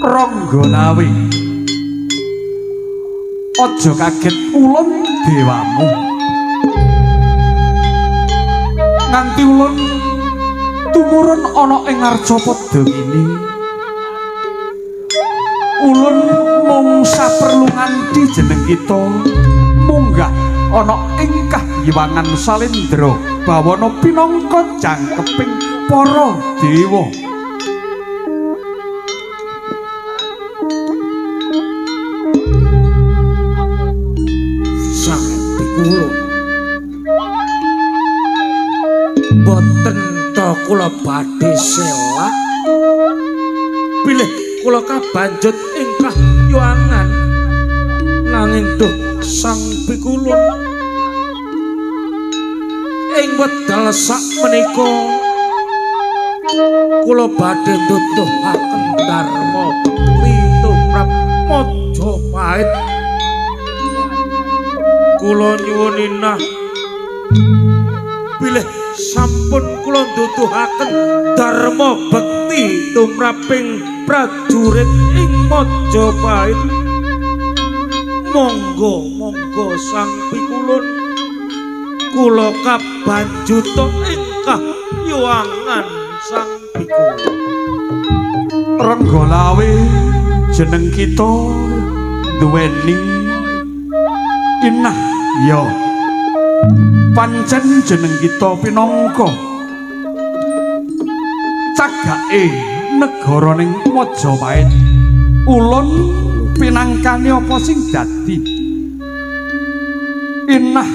Ranggalawe aja kaget ulun dewamu nganti ulun tumurun ana ing ngarsa padagini ulun mung saperlu nganti jeneng kita munggah ana ing kahyiwangan Salendra bawana pinangka jangkeping para dewa. Boten to kula badhe selak bilih kula kabanjut ing kahyuangan nanging duh sang pikulun ing wedal sak menika kula badhe nuduhaken dharma pitumrap Majapahit. Kula nyuwun inah bilih sampun kula nuduhaken dharma bekti tumraping prajurit ing Majapahit. Monggo sang pikulun kula kabanjuta ing kahyuangan sang pikulun. Ranggalawe jeneng kita duweni inah ya pancen jeneng kita pinangka cagake negara ning Majapahit. Ulun pinangkane apa sing dadi inah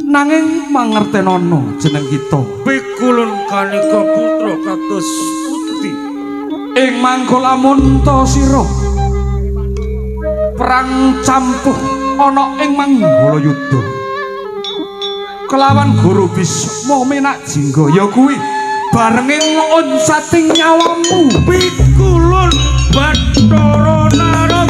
nanging mangertenono jeneng kita pikulun kanika putra kados putri ing mangko lamun ta sira perang campuh ana ing Manggalayuda kelawan Guru Bisma Menak Jingga ya kuwi barenging onsating nyawamu pikulun Bathara Narada.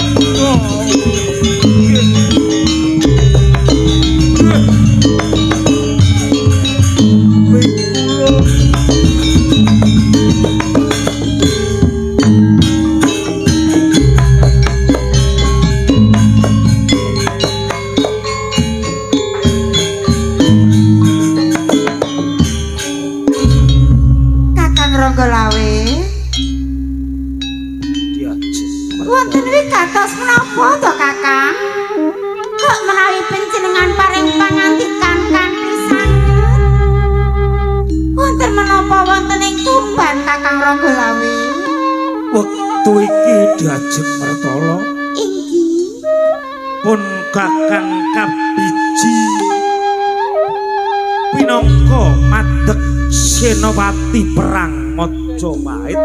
Ranggalawe wonten wikados menapa to Kakang? Kok menawi panjenengan paring pangandikan kanthi sanget? Wonten menapa wonten ing Tuban Kakang Ranggalawe? Wektu iki diajeng mertala inggih pun Kakang kabiji pinangka madeg senopati perang Majapahit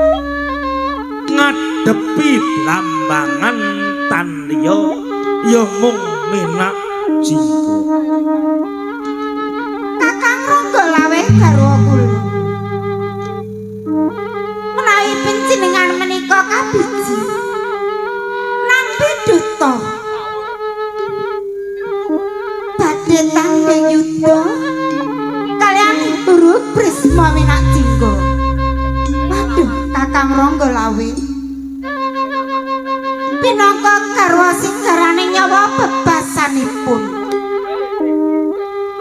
ngadepi Blambangan Tandiya ya mung Menak Jingga. Kakang Ranggalawe garwa kula menawi panjenengan menika kabiji nampi duta badhe tanding yuda kalian Guru Brisma Minakjingga. Waduh Kakang Ranggalawe pinangka garwa sing garane nyawa bebasanipun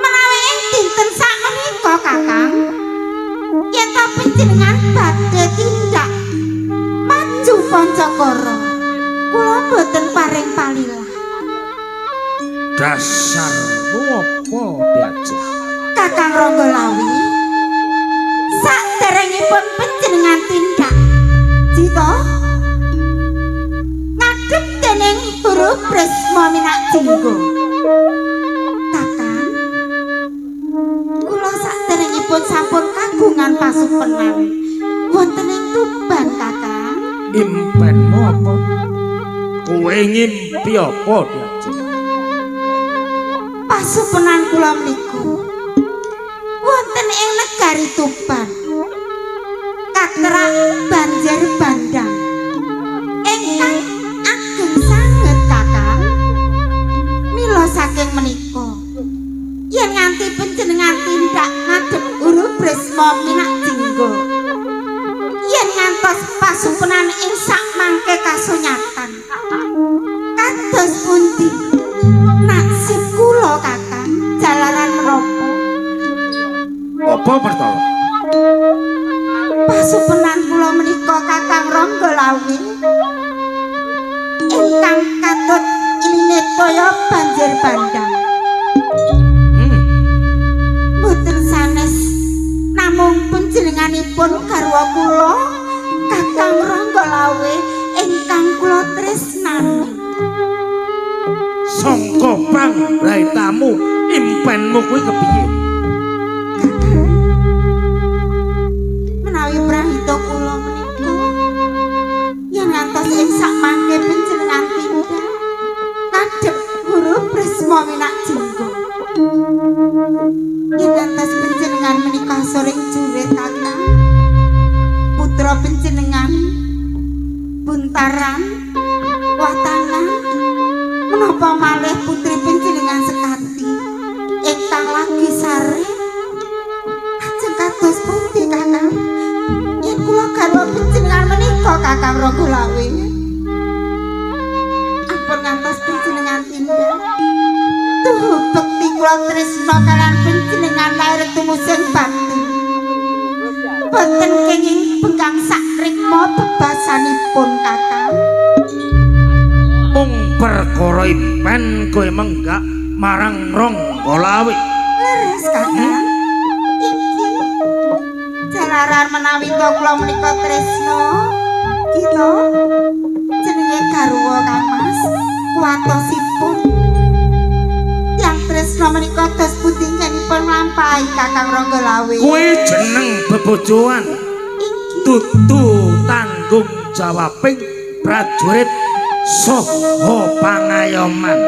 menawi ing dinten sakmenika Kakang yen ta panjenengan badhe tindak maju Pancakara kula boten paring palilah. Dasarmu apa Diajeng? Kakang Ranggalawe saderengipun panjenengan tindak cita ngadhep dening Guru Brisma Minakjingga. Kakang kula saderengipun sampun kagungan pasupenan wonten ing Tuban Kakang. Impenmu apa? Kowe ngimpi apa Diajeng? Pasupenan kula menika wonten ing negari Tuban katrak banjir bandang ingkang ageng sanget Kakang. Mila saking menika yen nganti panjenengan tindak ngadhep Guru Brisma Minakjingga yen ngantos pasupenan ing sak mangke kasunyatan kados pundi nasib kula Kakang jalaran menapa? Apa Bertolo? Pasupenan kula menika Kakang Ranggalawe ingkang katut inine kaya banjir bandang. Boten sanes namung panjenenganipun garwa kula Kakang Ranggalawe ingkang kula tresnani. Sangka panggraitamu impenmu kuwi kepiye? Menawi prahita kula menika yen ngantos ing sak mangke panjenengan tindak ngadhep Guru Brisma Minakjingga yen ngantos panjenengan menika soring jurit Kakang putra panjenengan Buntaran Watangan menapa malih putri panjenengan Sekati ingkang lagi sare ajeng kados pundi Kakang yen kula garwa panjenengan menika Kakang Ranggalawe ampun ngantos panjenengan tindak tuhu bekti kula tresna kaliyan panjenengan lair tumusing batu boten kenging penggang sak rikma bebasanipun Kakang. Mung perkara impen kowe menggak marang Ranggalawe. Leres Kakang. Iki jalaran menawi kula menika tresna kita jenenge garwa Kang Mas kuwatosipun yang tresna menika dos pundi ngenipun nglampahi Kakang Ranggalawe. Kuwi jeneng bebojoan. Dudu tanggung jawabing prajurit saha pangayoman.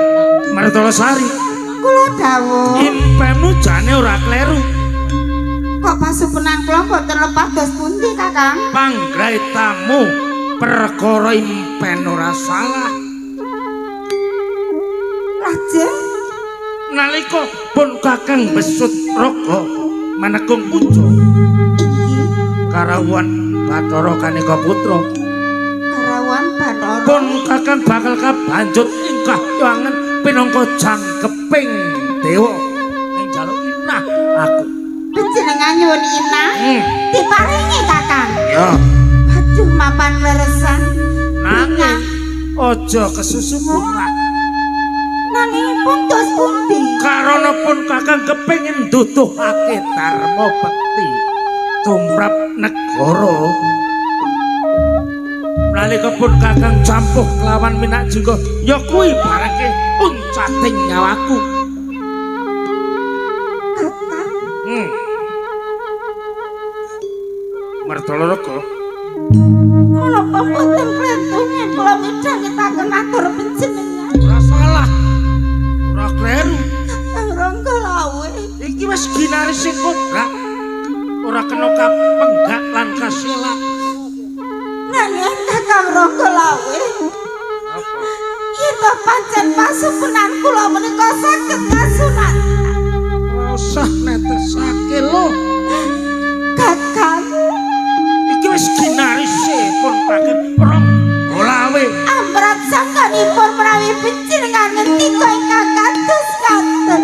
Martolasari. Kula dawuh. Impenmu jane ora kleru. Kok pasupenan kula boten lepas dos pundi Kakang? Panggraitamu perkara impen ora salah. Lajeng Nalika pun Kakang Besut Raga manekung puja iki karawuhan Bathara Kanika Putra Karawan Bathara pun Kakang bakal kabanjut ing kahyangan pinangka jangkeping dewa ing jaluk inah aku. panjenengan nyuwun inah diparingi Kakang. Ya, Aduh mapan leresan. nanging aja kesusu bunga. Nanging pun dos pundi? Karana pun Kakang kepengin nduduhake dharma bekti tumrap negara. Nalika pun Kakang campuh kelawan Minakjingga, ya kuwi bareke uncating nyawaku. Kakang, Martala Raga, menapa boten klentung yen kula midhangetaken atur panjenengan? ora salah. Ora kleru. Kakang Ranggalawe, Iki wis ginari sing kobrak. Ora kena kapenggak lan kaselak. nanging Kakang Rangga Lawe. Yen to pancen pasukenan kula menika saged kasunat. Ora usah netesake lho. Kakang, Iki wis ginarise pun paket Rangga Lawe. amrat sangkanipun menawi panjenengan ngendika ingkang kados ngaten.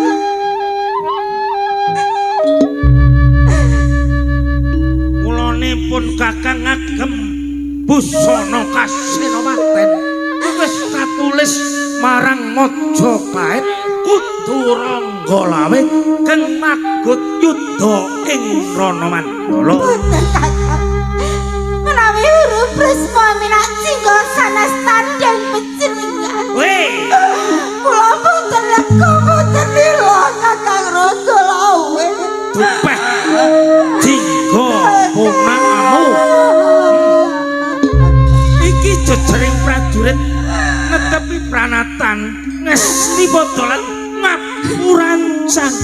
Mulane pun Kakang ngagem busana Kasenopaten wis katulis marang Majapahit kudu Rangga Lawe kang magut yudha ing Rana Mandala. Boten kakang. Menawi huruf Prisma minangka sanes tandang panjenengan. Weh, Kula boten lega boten lila kakang Rangga Lawe. dupeh jingga punakamu. Iki jejering prajurit netepi pranatan ngesti bodolan ngapuran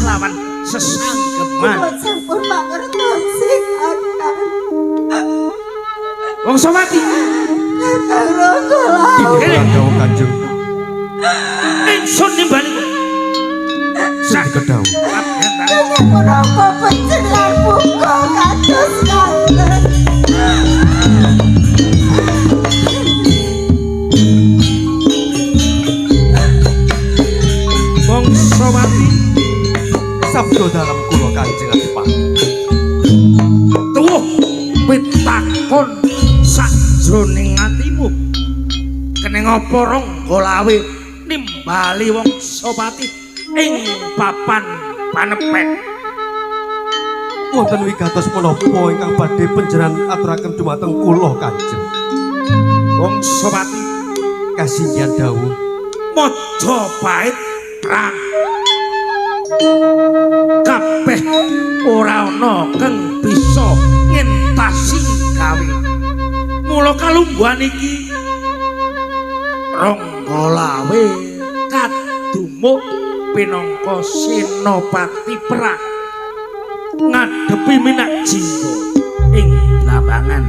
lawan sesanggeman. Kula sampun mangertosi kakang. Wong Somati Kakang Rangga Lawe. Dipun dawuh Kanjeng. ingsun nimbali Sing kedawuh. Kakang menapa panjenengan buka kados ngaten. Wong Somati Sabda dalam kula Kanjeng Adipati. tuwuh pitakon sajroning atimu keneng apa Rangga Lawe nimbali wong Somati ing papan panepek. Wonten wigatos menapa ingkang badhe panjenengan aturaken dumateng kula Kanjeng. Wong Somati Kasinggihan dawuh Majapahit perang kabeh ora ana kang bisa ngentasi gawe. Mula kalungguhan iki Rangga Lawe kadumuk pinangka senopati perang ngadepi Minakjingga ing Blambangan.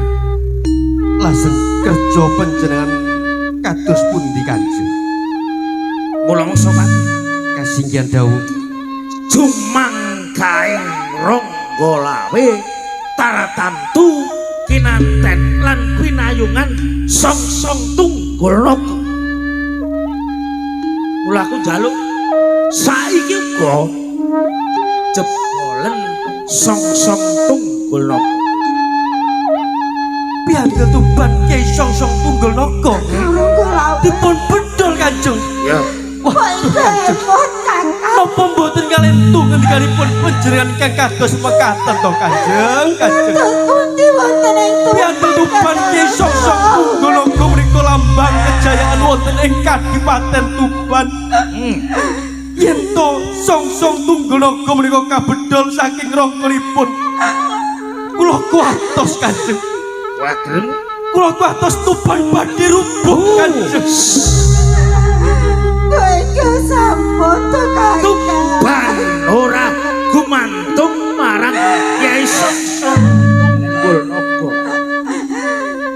lajeng kerja panjenengan kados pundi Kanjeng. Mula wong Somati Kasinggihan dawuh jumangkaing Rangga Lawe taratamtu kinanten lan pinayungan song-song tunggul naga. Mula aku njaluk saiki uga jebolen song-song tunggul naga. piyambak tuban Kyai Songsong Tunggul Naga Rangga Lawe. dipun bedol Kanjeng. Ya, Wah, Kanjeng. Boten kakang. Napa mboten kalih ngendikanipun panjenengan ingkang kados mekaten to Kanjeng? Kanjeng. Pundi wonten ing Piyambak Tuban Kyai Songsong Tunggul Naga menika lambang kejayaan wonten ing Kadipaten Tuban. Yen to Songsong Tunggul Naga menika kabedol saking rangkanipun kula kuatos Kanjeng. wadren Kula kuatos Tuban badhe rubuh Kanjeng. kowe iki sampun to kakang. Tuban ora gumantung marang Kyai Songsong Tunggul Naga.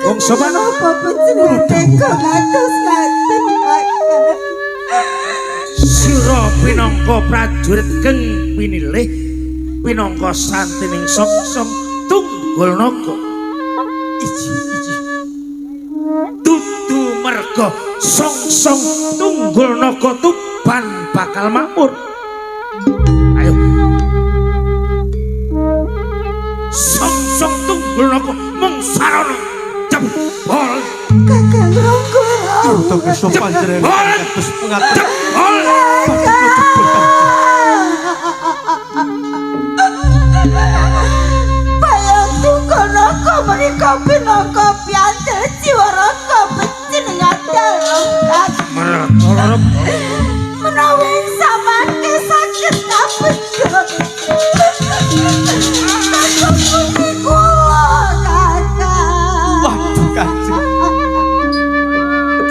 Wong Somati Apa panjenengan tega kados ngaten kakang. sira pinangka prajurit kang pinilih pinangka santining Songsong Tunggul Naga. Iji. Dudu merga Songsong Tunggul Naga Tuban bakal makmur. Ayo. Songsong Tunggul Naga mung sarana jebol. Kakang Rangga Lawe. Untuk kesopan panjenengan kados pengaten. Jebol. Bayang Tunggul Naga menika pinangka piantel jiwa raga panjenengan dalem kakang. Meratolorop. Menawi samangke saged kapedhot. Kakang pundi kula kakang. Waduh Kanjeng.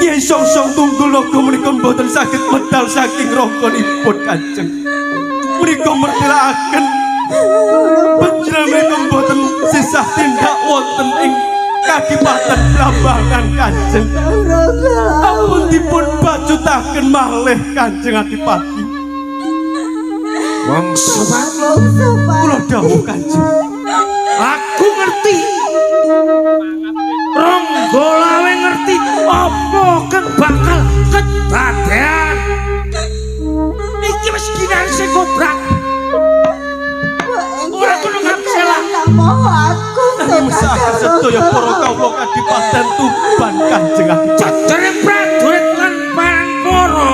Kyai Songsong Tunggul Naga menika mboten saged medal saking rangkanipun Kanjeng. Menika mertelakaken panjenengan menika mboten sisah tindak wonten ing Kadipaten Blambangan Kanjeng. Ampun dipun bajutaken malih Kanjeng Adipati. Wong sobat Kula dawuh Kanjeng. aku ngerti Ronggolawe ngerti apa kang bakal kedadean iki wis ginar sing gobrak ora kudu ngapselah Mesake sedaya para kawula Kadipaten Tuban Kanjeng Adipati. cacere prajurit lan parampara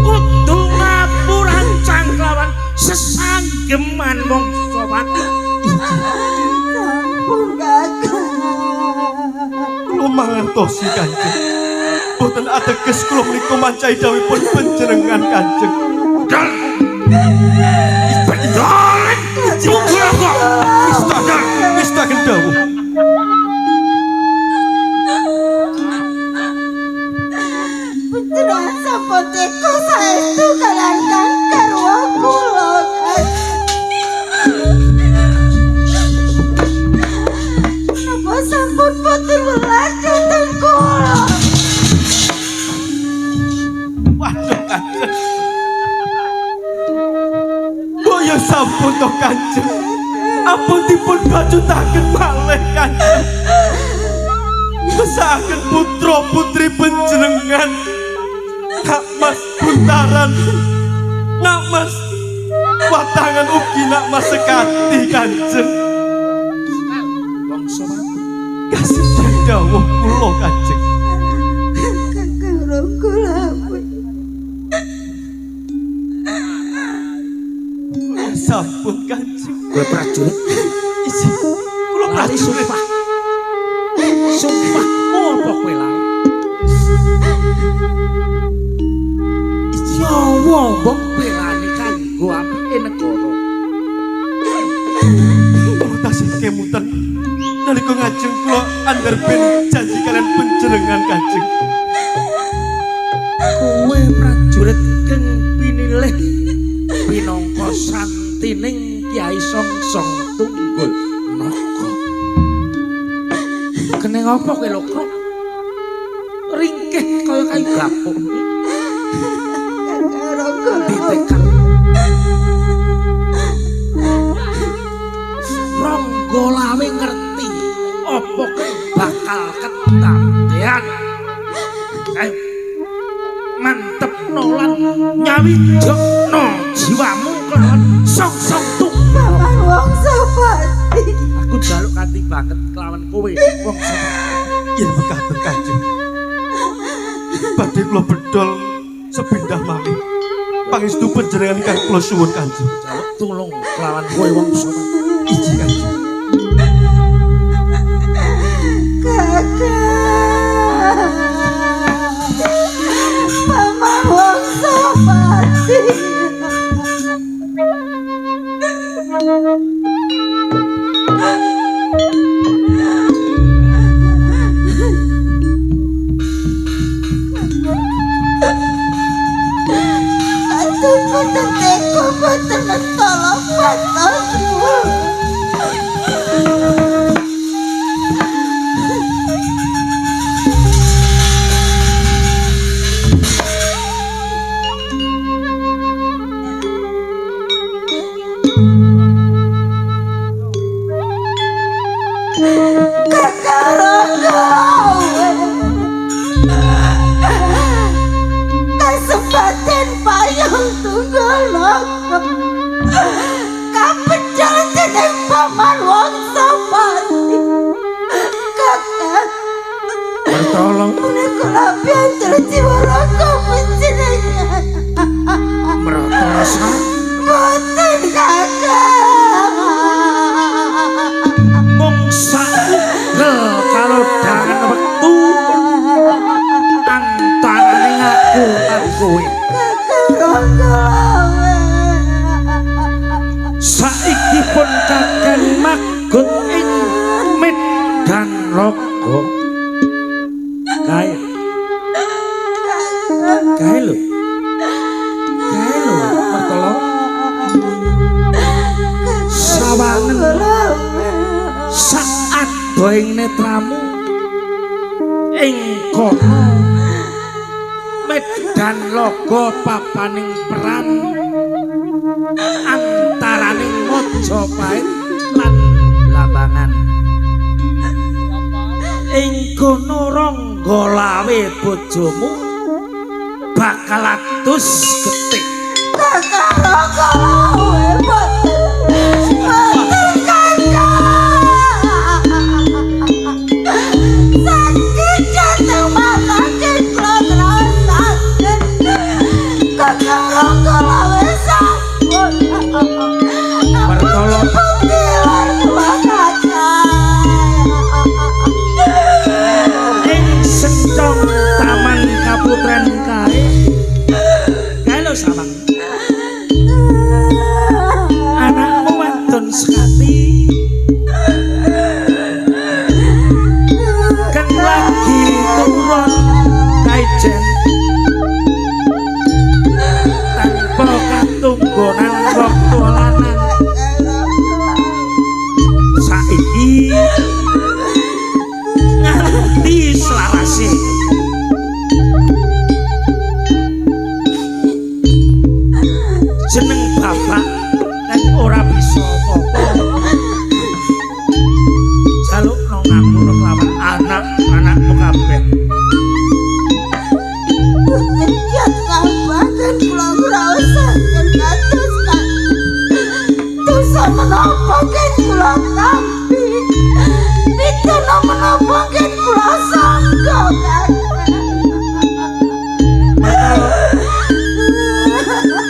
kudu ngapuran cangklawan sesanggeman wong sobat. Kula mangertosi Kanjeng. Boten ateges kula menika mancai dawuhipun panjenengan Kanjeng. Dan Pendolen tunggu kok Istaken dawuh. Panjenengan sampun teka saestu kaliyan garwa kula. Napa sampun boten welas dhateng kula? Waduh Kanjeng. Boyo sampun to Kanjeng. Ampun dipun bajutaken malih Kanjeng. Besaken putra putri panjenengan. Nak Mas Buntaran. Nak Mas Watangan ugi nak Mas Sekati Kanjeng. wong sobat Kasih dawuh kula Kanjeng. Kakang Ronggola. Sampun Kanjeng. gue prajurit Isi kula lali prajurit. sumpah apa kowe lali nyawa mbok pelani kanggo apike negara Kula tasih kemutan nalika ngajeng kula andherben janji kalian panjenengan Kanjeng. kowe prajurit kang pinilih pinangka santining Kyai Songsong Tunggul Naga. Keneng apa kowe lho, Kruk? Ringkih kaya kayu gapuk. Kakang Ronggola. Ditekan. Ronggolawe ngerti apa kang bakal kedadean. Ayo mantepno lan nyawijokno jiwamu kelawan Songsong Tunggul. Paman wong Sapati. Aku jaluk kanthi banget kelawan kowe wong Sapati. Yen mekaten Kanjeng. Badhe kula bedol sepindah malih. Pangestu panjenengan ingkang kula suwun Kanjeng. Jaluk tulung kelawan kowe wong Sapati. Iji Kanjeng. Kakang. Paman wong Sapati. Aduh, boten teko, boten mentolong, boten. Kakang Ronggola. Kasempatan payung tunggal naga. Kapedal dening paman wong Sapati. Kakang. Bertolong Menika lampion jiwa raga panjenengan. merasa Boten kakang. mongsa ugel kalau dangan wektu antaraning aku lan kowe. Kakang Ronggola. Saiki pun kakang magut ing medan raga. Kae kae lho Bertolong sawangen saat ing netramu ing kono medan logo papaning peran antaraning Majapahit lan Lambangan ing kono rangga lawe bojomu bakal atus getik ing sentong taman kaputren kae kalau samang anakmu wadon sekati kan lagi turun kaijen tanpa katunggonan waktu lanang saiki nganti selarasi jeneng bapak dan ora bisa apa-apa jaluk no ngapura kelawan anak-anakmu kabeh menapa ken kula tampi pitono menapa ken kula sangga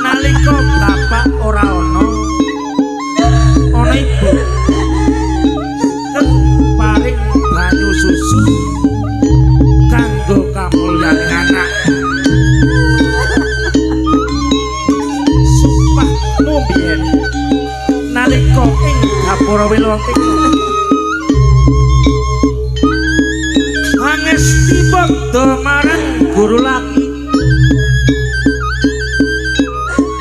nalika bapak ora ana ibu kang paring banyu susu kanggo kamulyan anak sumpah mumbiyen nalika ing Gapura Wilwati angesti padha marang guru laki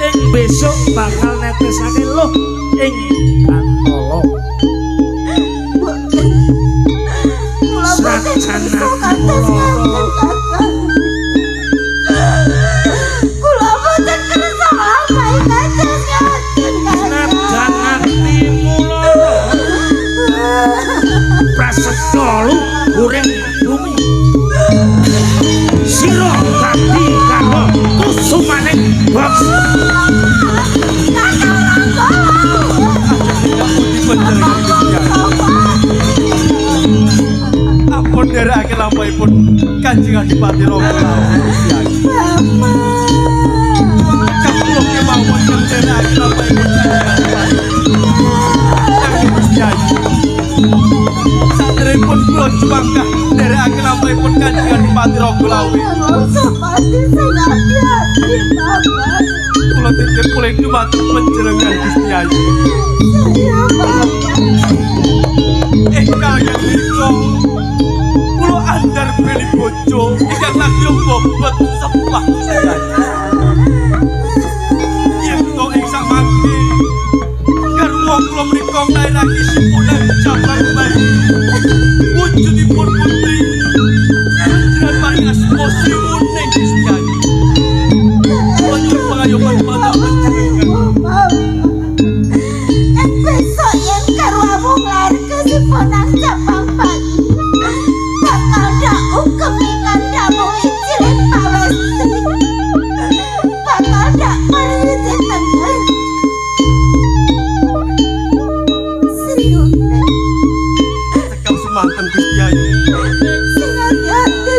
ing besok bakal netesake loh ing Antala kula boten kersa apa prasetyo ureng bumi sira dadi karo kusumaning bangsa ampun ndereke lampahipun Kanjeng Adipati Rangga kula kemawon ndereke lampahipun Kanjeng Gusti Ayu saderengipun kula jumangkah ndereke lampahipun Kanjeng Adipati Rangga Lawe kula titip kula dumateng panjenengan Gusti Ayu kalian menika kula andhar beli bojo ingkang lagi bobot sepah yen to ing samangke garwa kula menika nglairake simpulan Jabar Bayi wujudipun putri panjenengan paring asma Srimuning Gusti Ayu wonten pangayoman panjenengan besok yen karo aku nglair kesimpulan Jabar Bayi bakal dak ukem kandamu ijilin pawesti bakal dak mariti tengen serius sekam semanten Gusti Ayu sing ati-ati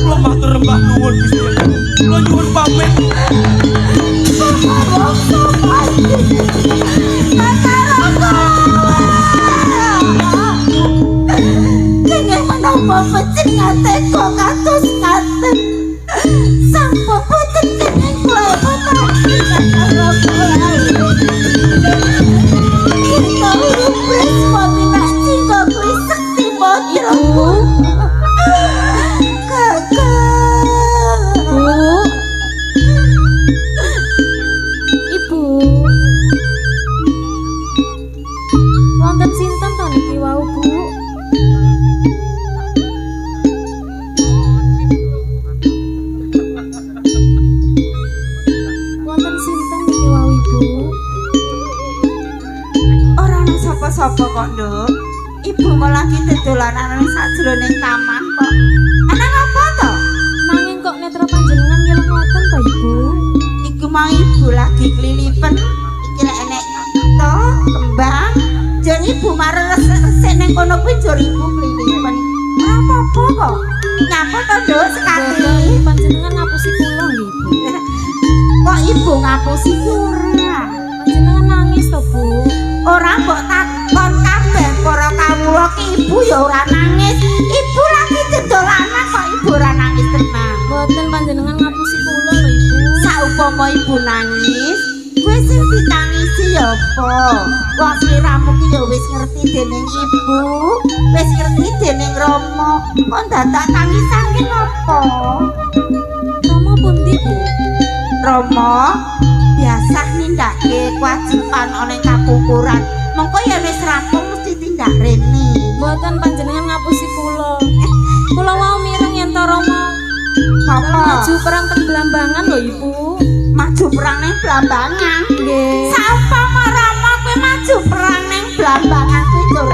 kula matur rembah nuwun Gusti Ayu kula nyuwun pamit menapa panjenengan kok kados ngaten sampun boten kenging kula boten kita urip suami nak jingga kuwi sekti modroku kakak Ibu wonten sinten to niki wau Bu Sapa kok, Nduk? Ibu mau lagi dedolanan nang sajroning taman kok. Ana apa to? Nanging kok netra panjenengan ngelem ngoten to, Ibu? Iku mau ibu lagi kelilipen. Iki lek enek to kembang. Jan ibu mareng resik ning kono kuwi jur ibu kelilipen. Ora apa-apa kok. Nyapa to, Nduk, sekali. Boten panjenengan ngapusi kula nggih, Ibu. Kok ibu ngapusi ora? Panjenengan nangis to, Bu? Ora mbok takon kabeh para kawula ki ibu ya ora nangis. Ibu lagi dedolanan kok ibu ora nangis tenang. Boten panjenengan ngapusi kula lho, Ibu. Saupama ibu nangis, kowe sing ditangisi ya apa? Wong sliramu ki ya wis ngerti dening ibu, wis ngerti dening Rama. Kok dadak tangisan ki napa? Rama pundi, Bu? Rama biasa nindakake kewajiban ana ing kapukuran. Mengko ya wis rampung mesti tindak rene. Boten panjenengan ngapusi kula. Kula wau mireng yen to Rama Apa? maju perang teng Blambangan lho, Ibu. Maju perang ning Blambangan. Nggih. Saupama Rama kowe maju perang ning Blambangan kuwi dur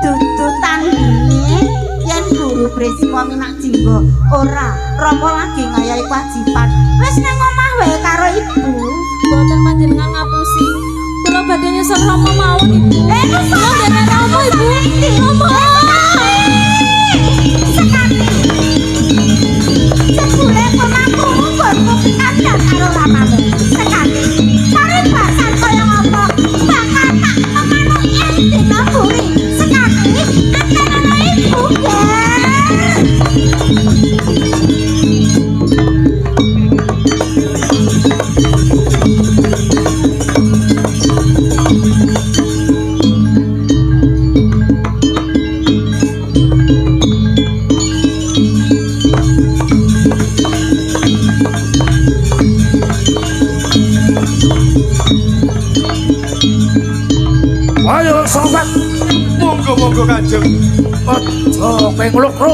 dudu tandine yen guru Bresima minak jinggo. Ora, Rama lagi ngayahi kewajiban. Wis ning omah wae karo ibu. Boten panjenengan ngapusi. Kula badhe nyusul Rama mawon, Ibu. Kula dene Rama, Ibu. Rama. Jebule komaku nggonku kandhang karo lamamu. Sekali. Kare basan kaya apa? Bakal tak memanuk yen dina buri. Sekali. Antara ibu, Ger. Ayo sobat, Monggo Kanjeng. aja penglukro.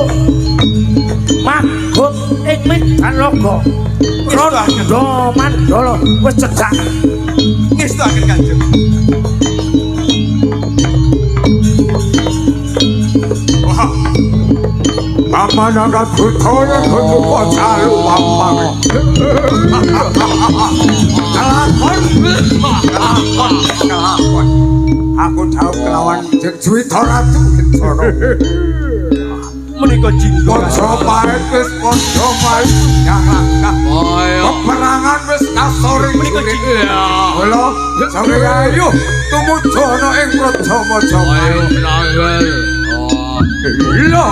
Magut ing medan logo. Rondo mandala wis cedhak. Ngestaken Kanjeng. Paman angkat butone kudu jalu pampang. Kelakon. Aku jauh kelawan Jeng Juwita Ratu Bintoro. Menika jinggo. Poso paet wis poso paet yang langkah. Peperangan wis kasoring Menika jinggo. Kula sampe ayo tumuju ana ing Praja Majapahit. Iya.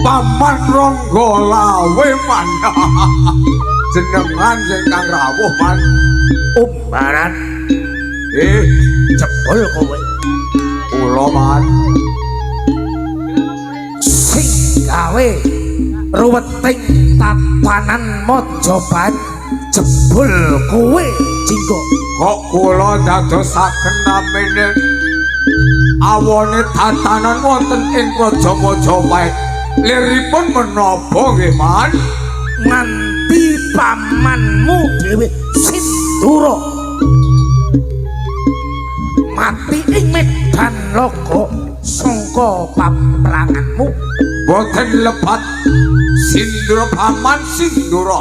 Paman Rangga lawe man. Jenengan sing kang rawuh man. Umbaran Jebul kowe. Kula man. sing gawe ruweting tatanan Majapahit jebul kowe jinggo. Kok kula dadosaken namine awone tatanan wonten ing Praja Majapahit. Liripun menapa nggih man? Nganti pamanmu dhewe Sindura mati ing medan logo sangka paperanganmu. Boten lebat Sindura paman Sindura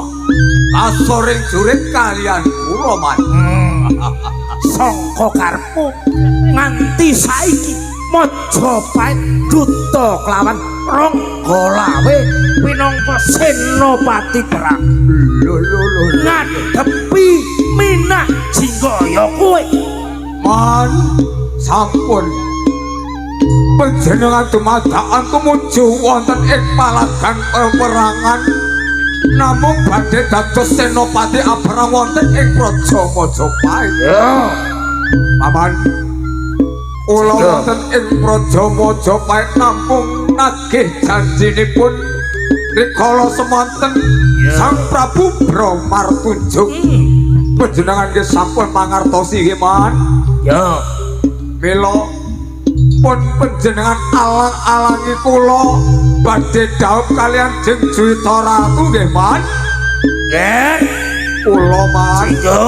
kasoring jurit kalian kula man. Sangka karepmu nganti saiki Majapahit duta kelawan Rangga lawe pinangka senopati perang Lho ngadepi Minah Jinggaya kowe. man sampun panjenengan dumadakan tumuju wonten ing palagan peperangan namung badhe dados senopati abrang wonten ing Praja Majapahit. Ya, Paman kula wonten ing Praja Majapahit namung nagih janjinipun rikala semanten Sang Prabu Bramartunjung. Panjenengan nggih sampun mangertosi nggih man. ya. Mila pun panjenengan alang-alangi kula badhe dhaup kalian Jeng Juwita Ratu nggih man. Nggih, Kula man. ya.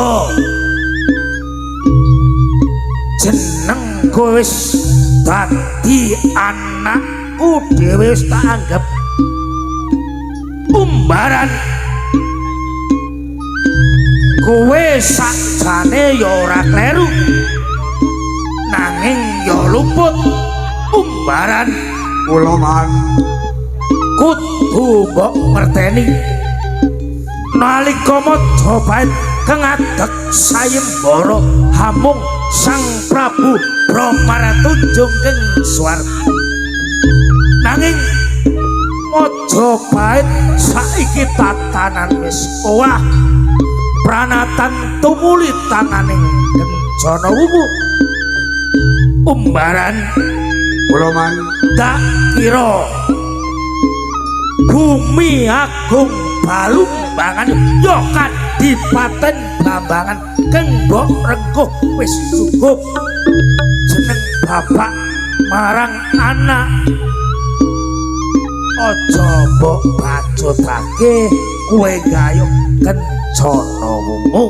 jenengku wis dadi anakku dhewe wis tak anggap umbaran. Kowe sakjane ya ora kleru nanging ya luput umbaran. Kula man Kudu mbok ngerteni nalika Majapahit kengadeg sayembara hamung Sang Prabu Brahmaratujung keng swarga. Nanging Majapahit saiki tatanan wis owah, pranatan tumuli tanganing Kencana Wungu. Umbaran kula man tak kira Bumi Agung Balumbangan yo Kadipaten Blambangan keng mbok rengkuh wis cukup. Jeneng bapak marang anak aja mbok bacotake kowe gayuh Kencana Wungu.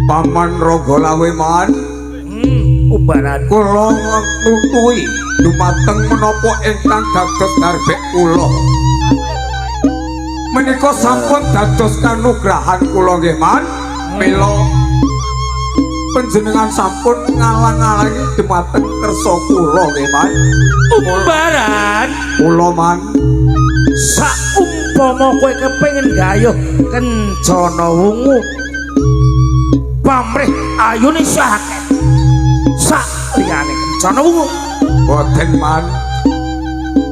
Paman Ragalawe man Umbaran kula nutuhi dumateng menapa ingkang dados darbek kula. Menika sampun dados kanugrahan kula nggih man. Mila panjenengan sampun ngalang-alangi dumateng kersa kula nggih man. Umbaran Kula man saumpama kowe kepengin gayuh Kencana Wungu, pamrih ayune sakake sak liyane Kencana Wungu. boten man.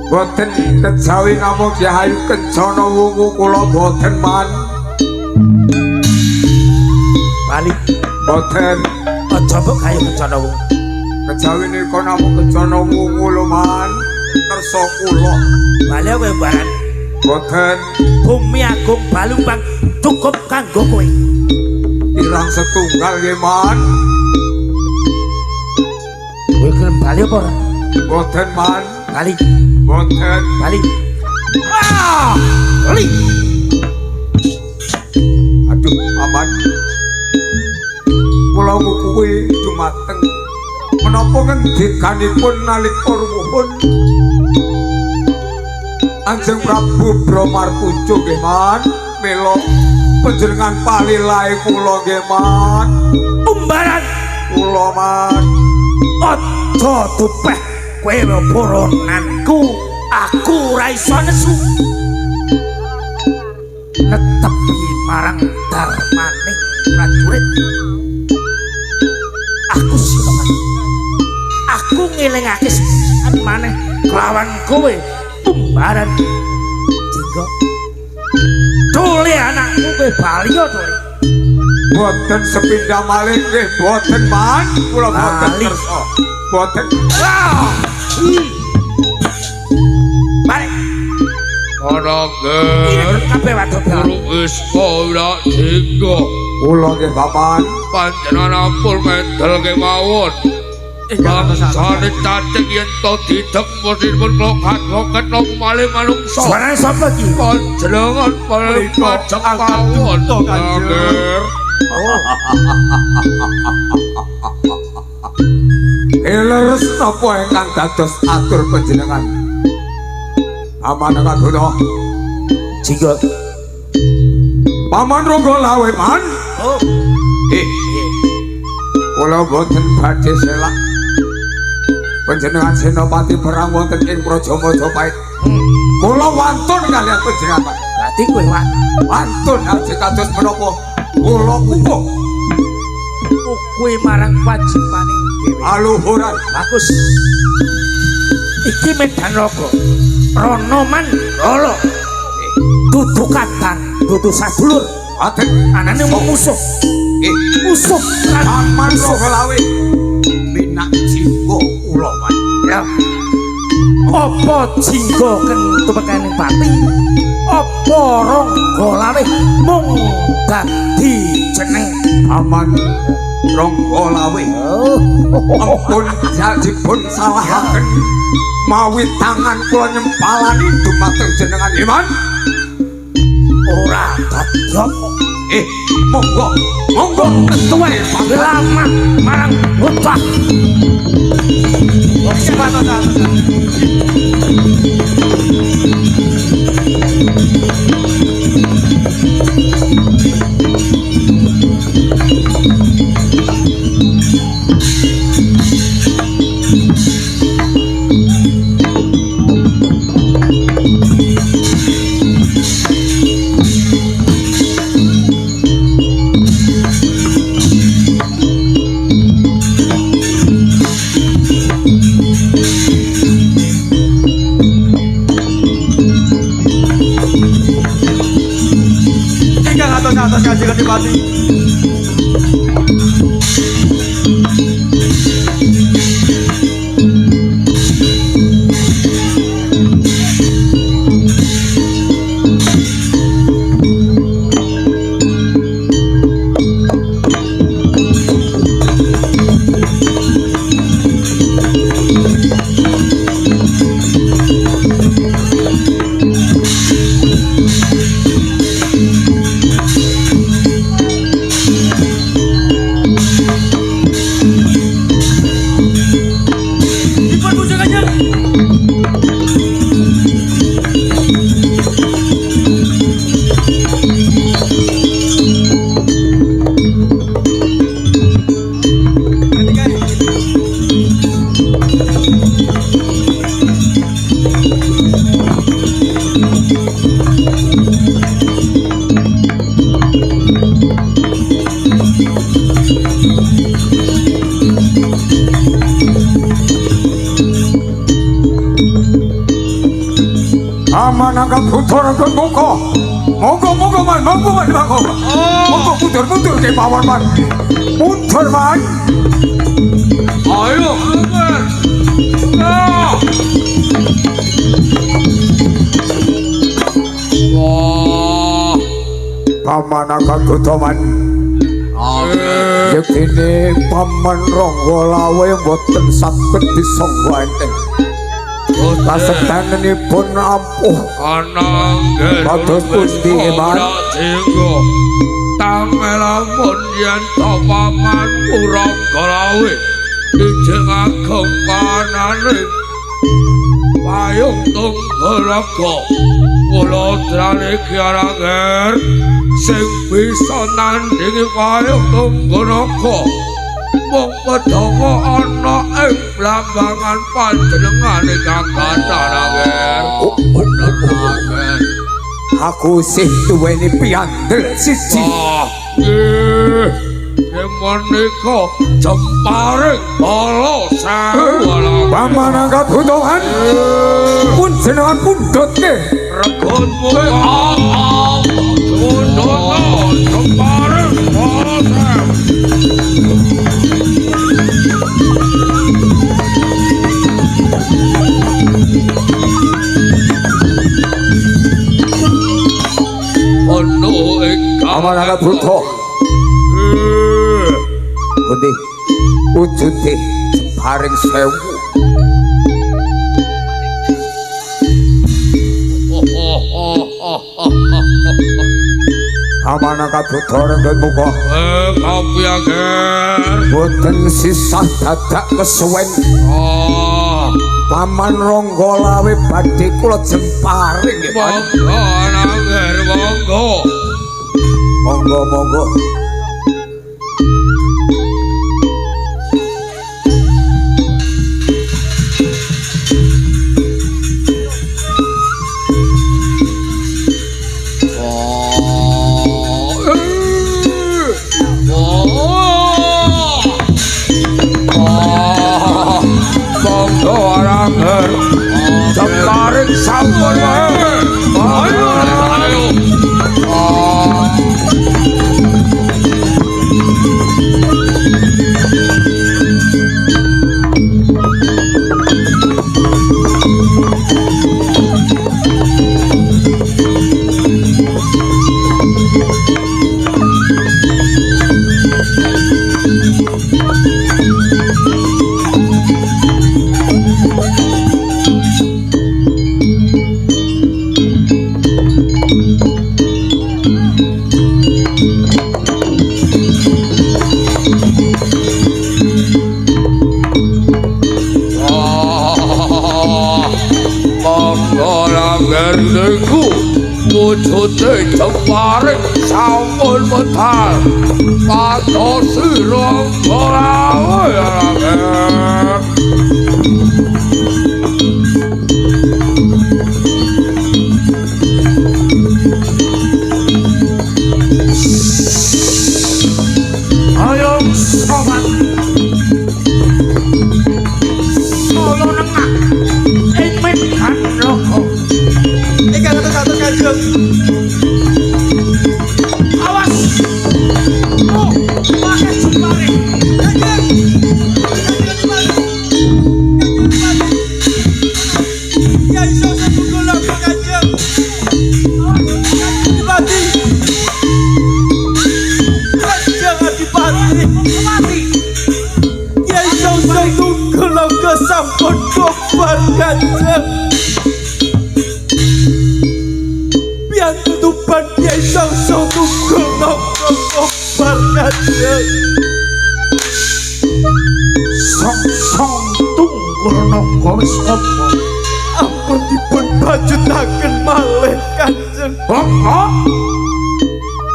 Boten kejawi namung Yahayu Kencana Wungu kula boten man. Bali Boten aja mbok gayuh Kencana Wungu. kejawi nika namung Kencana Wungu lho man. Kersa kula Bali kowe Umbaran. boten Bumi Agung Balumbang cukup kanggo kowe. kirang setunggal nggih man. Kowe gelem bali apa ora? Boten man. Bali, Boten. bali. Ah! Bali. Aduh aman. Kula kuwi dumateng menapa ngendikanipun nalika ruwuhun Anjing Prabu Brahmarpuja nggih man. Mila panjenengan palilahe kula nggih man. Umbaran Kula man aja tupeh kowe puronanku, aku ora iso nesu. Netepi marang darmaning prajurit. Aku siapa? Aku ngelingake sepisan maneh kelawan kowe Umbaran. Jinggo Dole anakku kowe bali ya Dole. boten sepindah malih nggih boten man. Kula boten Bali. kersa. Boten. Ah! Balik. Ananger Kabeh wadon wis ora jingga Kula nggih papan. panjenengan ampun medal kemawon. Bangsane cacing yen to didek mesipun klokat-klokat nang malih manungsa. Suarane sapa iki? Panjenengan paling pajak mawon. Anger Leres napa ingkang dados atur panjenengan? Aman kaduna. Jinggo. Paman Ragalawe man. Oh. Kula boten badhe selak. Panjenengan senopati perang wonten ing Praja Majapahit. Kula wantun kaliyan panjenengan. Pak. Berarti kowe Wantun aja kados menapa? Kula kukuh kowe marang wajibaning dhewe. aluhuran. Bagus. Iki medan raga. Rono Mandala. Dudu kadang, dudu sadulur. Aten Anane mung musuh. Musuh Paman Ragalawe minak jingga kula man. Ya. Apa jingga keng tumekaning pati? Apa Ragalawe mung dadi jeneng? Paman Ragalawe ampun jajipun salahaken mawi tangan kula nyempalani dumateng jenengan iman. Ora dadi apa? Monggo monggo tuwe Selamat marang bocah. Ingkang atos-atos Kanjeng Adipati. Dipun puja Kanjeng. amanangka putra monggo monggo man monggo mundur ke pawon man mundur man Ayo, Angger. Wah, pamanangka putra man yektine paman Ranggalawe boten saged disangga enteng kasedanipun ampuh ananggen Pados pundi, Man? Jenggo tangelamun yen to paman Ranggalawe dijengagem kanane payung tunggalaga kula drane Kiaranger sing bisa nandingi payung tunggalaga mung pedhawa ana ing blambangan panjenengane Kakang Aranger. Aranger. aku sih duweni piandel siji Nggih. Menika jemparing bala sewu. pamanangka butuhan pun jenengan pundhut nggih Regunmu Gunung jemparing bala sewu. Ono ing pamanangka butuh pundi wujude jemparing sewu pamanangka butuh renggen muga Kapiager. boten sisah dadak kesuwen paman Ranggalawe badhe kula jemparing nggih Pak. Monggo Aranger, monggo. monggo Monggo Aranger. Jemparing sampun wae. Ayo. Orang niku wujude jembaring sampun medal pados sirang ora orang. Ayo sobat solo nengah ing medan loko Ingkang satu Kanjeng. awas oh pakai jembaring Ya iso tunggu lho Kanjeng. Adipati. Kanjeng Adipati. mati Ya iso tunggu lho sampun kobar Kanjeng. Biar tutupan ya iso tunggu lho kobar Kanjeng. song tunggul naga wis apa Ampun dipun bajutaken malih Kanjeng. oh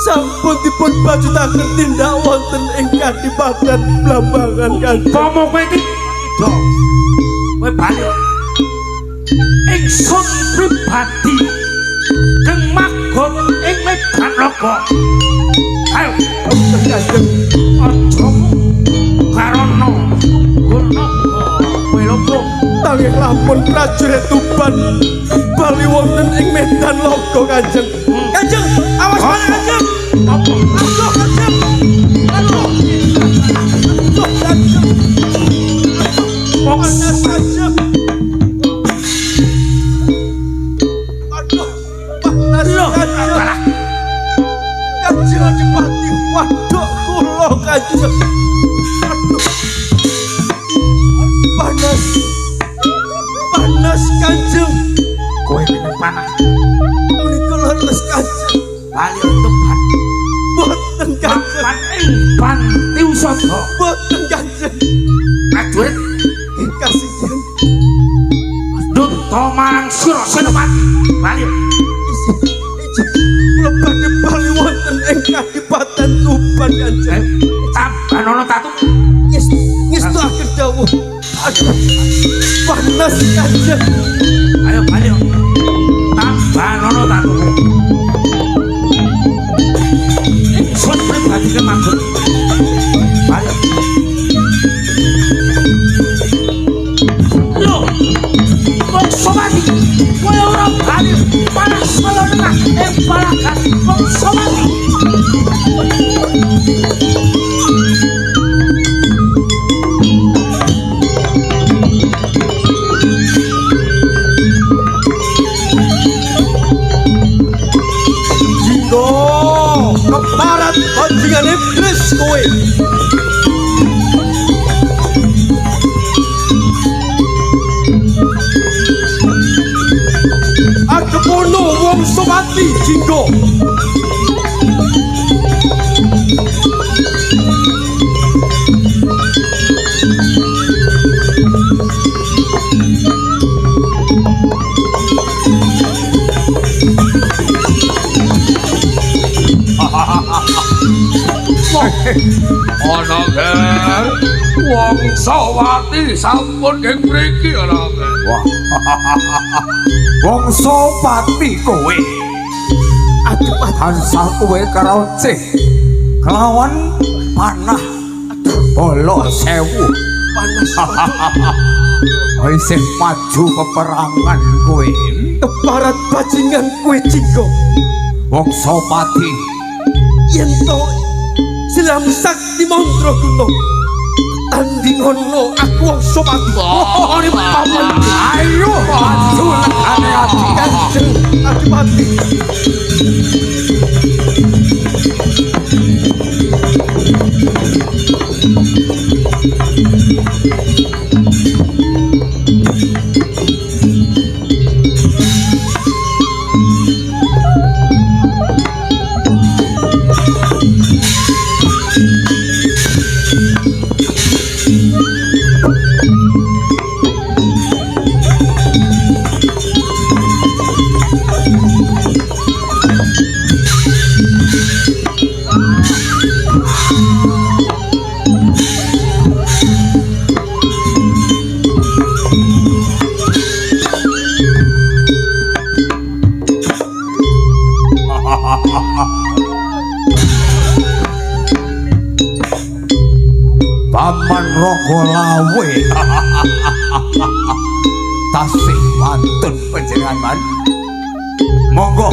Sampun dipun bajutaken tindak wonten ing Kadipaten Blambangan Kanjeng. pomo kowe iki do kowe bali ingsun pribadi kang magot ing medan loko ayo Kanjeng. aja karono guna kowe loko Tanging lampun prajurit Tuban bali wonten ing medan logo Kanjeng. Kanjeng, awas balik Kanjeng. Aduh Kanjeng. Aduh. Aduh Kanjeng. Panas Kanjeng. Aduh, panas Kanjeng. Kanjeng Adipati, waduh kula Kanjeng. Aduh. Panas. Panas Kanjeng. kowe kene panas Menika leres Kanjeng. bali tepat Boten Kanjeng. pan ing panti usada Boten Kanjeng. prajurit Kasihan. duta marang sira senopati bali Kula badhe bali wonten ing Kadipaten Tuban Kanjeng. tambanono tatu Ngestuaken dawuh. Aduh. Panas Kanjeng. ayo bali tambanono tatu ingsun pribadi ke maksud bali lho wong somati kowe ora bali panas kaya nengah ing balakan wong somati Jinggo keparat panjingane iblis kowe. Adepono wong Somati Jinggo. Ana ger wong sawati sampun ing mriki ana ger. Wangsa pati kowe. Tansah kowe karaoceh kelawan panah bolo sewu. Panas. Isih maju peperangan kowe. Keparat bajingan kowe Jinggo. Wangsa pati Yen to silam sakti mantra guna. Tandingono aku wong Somati. Ora paman. ayo maju lekane ati. Kanjeng Adipati. raga lawe. Tasih wantun panjenengan. Monggo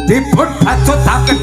dipun bacotaken.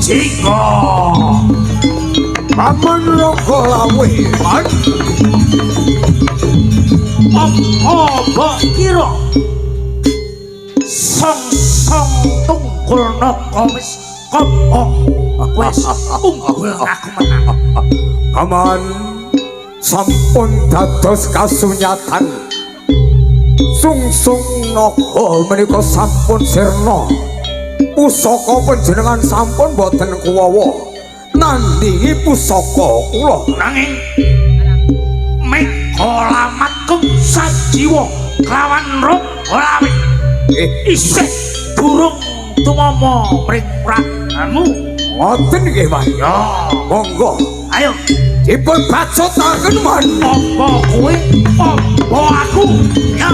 Jika Paman raga lawe man apa kira song tunggul naka wis kopong wis unggul aku menang. Paman sampun dados kasunyatan sungsung naga menika sampun sirna. Pusaka panjenengan sampun boten kuwawa nandingi pusaka kula nanging meka lamatku sajiwa kelawan rup lawe isih durung tumama mring prahamu. ngoten nggih man Ya monggo ayo dipun bacotaken man. apa kowe apa aku ya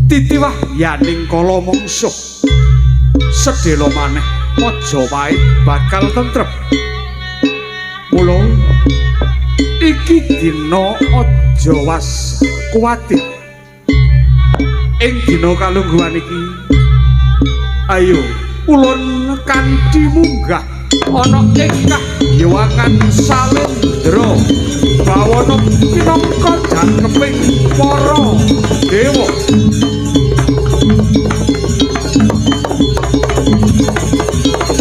titiwah yaning kala mungsuh sedhela maneh Majapahit bakal tentrem. Mula iki dina aja was kuwatir. Ing dina kalungguhan iki ayo ulun kanthi munggah ana ing kahyawangan Salendra bawana minangka jangkeping para dewa.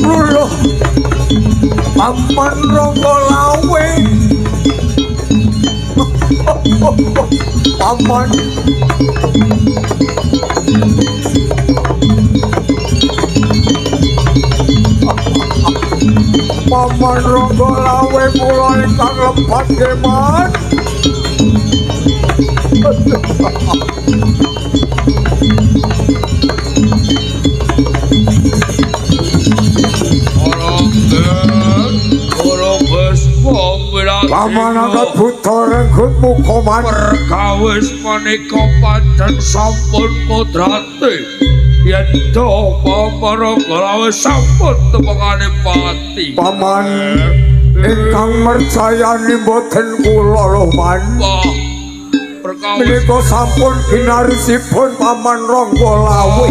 Luluh Paman Ranggalawe. Paman Paman Ranggalawe kula ingkang lepat keman. Paman angkat buta renggut mukoman. Perkawis menika pancen sampun mudrati. Yen to Paman Ranggalawe sampun tepengane pati. Paman ingkang mercayani boten kula lho man. Wah, perkawis Menika sampun ginarisipun Paman Ranggalawe.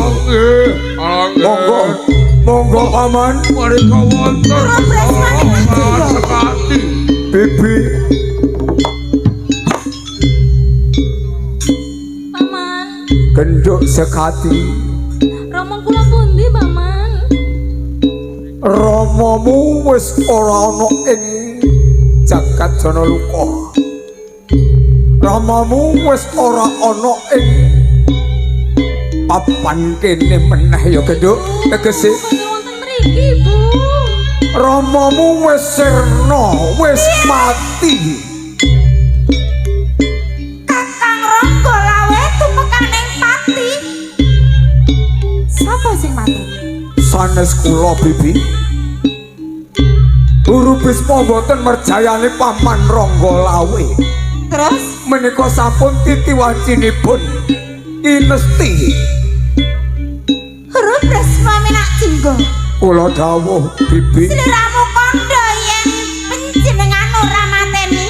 Monggo, monggo Paman. mereka wonten sekati. Bibi, Paman, genduk sekati. Rama kula pundi, Paman? Ramamu wis ora ana ing jagat Janaluka. Ramamu wis ora ana ing papan kene meneh ya genduk. Tegese Boten wonten mriki, Bu. Ramamu wis sirna, wis mati. Kakang Ranggalawe tumekaning pati. Sapa sing mati? Sanes kula Bibi. Guru Bisma boten merjayani Paman Ranggalawe. Terus Menika sampun titiwancinipun inesti. Guru Bisma minak jinggo. Kula dawuh Bibi. Sliramu kandha yen panjenengan ora mateni,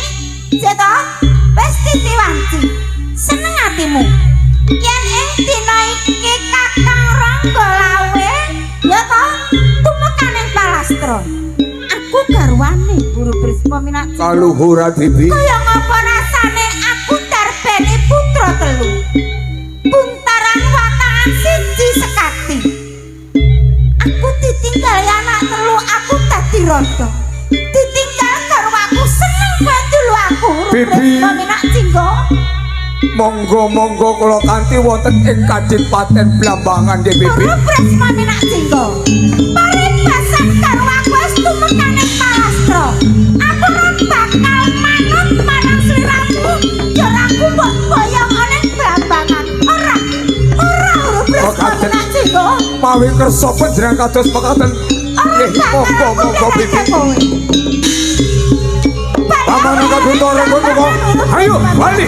jeta wis titiwanci. Seneng atimu. Yen ing dina iki Kakang Ranggalawe ya ta tumekaning palastra. Aku garwane Guru Bisma minak jinggo. Kaluhuran Bibi. Kaya ngapa rasane aku darbeni putra telu. Buntaran watangan siji sekati. Aku ditinggal anak telu, aku dadi rondo. Ditinggal karo aku seneng kowe dulu aku. Bibi. Minak jinggo. Monggo-monggo kula kanthi wonten ing Kadipaten Blambangan nggih Bibi. Guru Prisma minak jinggo. Paribasan karo aku wis tumekaning palastra. Aku ora bakal manut marang sliramu. Yen aku mbok boyong ana ing Blambangan. Ora. Ora Guru Prisma minak jinggo. Mawi kersa panjenengan kados mekaten. Nggih, monggo-monggo Bibi. Paman angkat buta renggut mukoman. Ayo bali.